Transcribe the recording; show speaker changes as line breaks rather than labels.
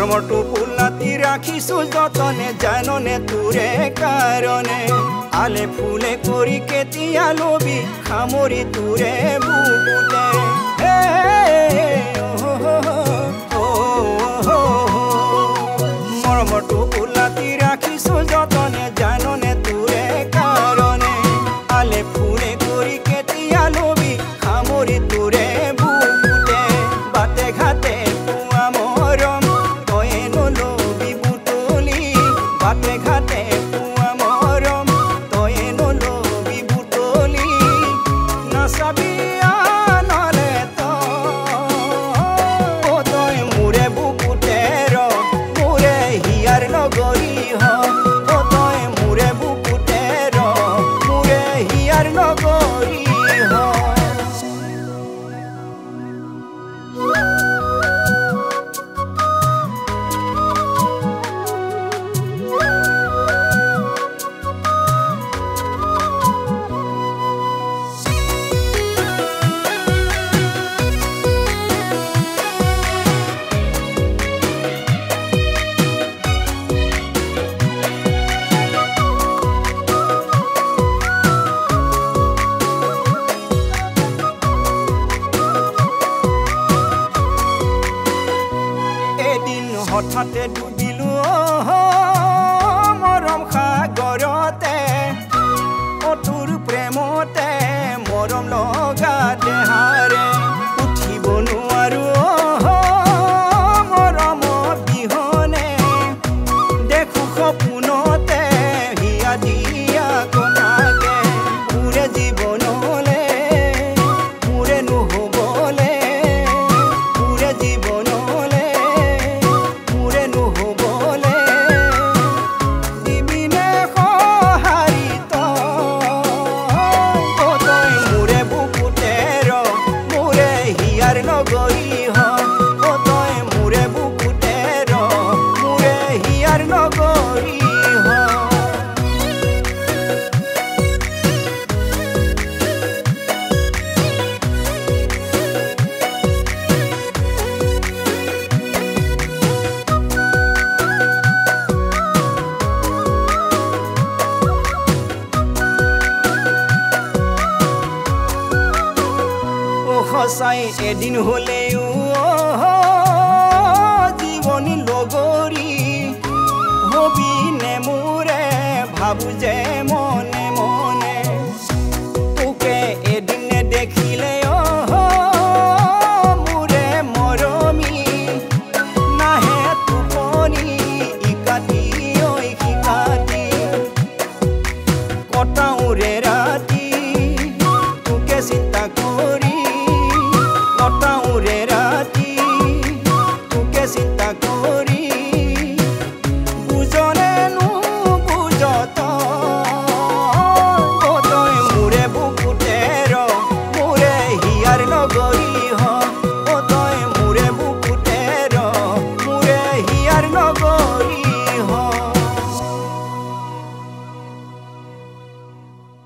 মৰমটো ফুলাতি ৰাখিছো যতনে জাননে তোৰে কাৰণে আলে ফুলে কৰি কেতিয়া লবি খামৰি তোৰে বুকুতে মৰমটো ফুলাতি ৰাখিছো যতনে জাননে তোৰে কাৰণে আলে ফুলে কৰি কেতিয়া লবি খামৰি তোৰে বুকুতে বাটে ঘাটে পুৱা মৰম তয়ে নলবি বুটলি বাটে ঘাটে পুৱা মৰম তয়ে নলবি বুটলি নাচাবি আনলে তই মোৰে বুকুতে ৰ মোৰে হিয়াৰ নগৰী হ তই মোৰে বুকুতে ৰ মোৰে হিয়াৰ নগৰী হ হঠাতে ডুবিলো মৰম সাগৰতে অতুৰ প্ৰেমতে মৰম লগা দেহাৰে উঠিব নোৱাৰো মৰম বিহনে দেখো সপোনতে হিয়া দিয়া কথাকে মোৰে জীৱনলে মোৰে নহবলে মোৰে জীৱনলে নগৰী হ তই মোৰে বুকুতে ৰ মোৰে হিয়াৰ নগৰী হ সঁচাই এদিন হলেও জীৱনী লগৰী হবি নে মোৰে ভাবো যে মনে মনে তোকে এদিন দেখিলে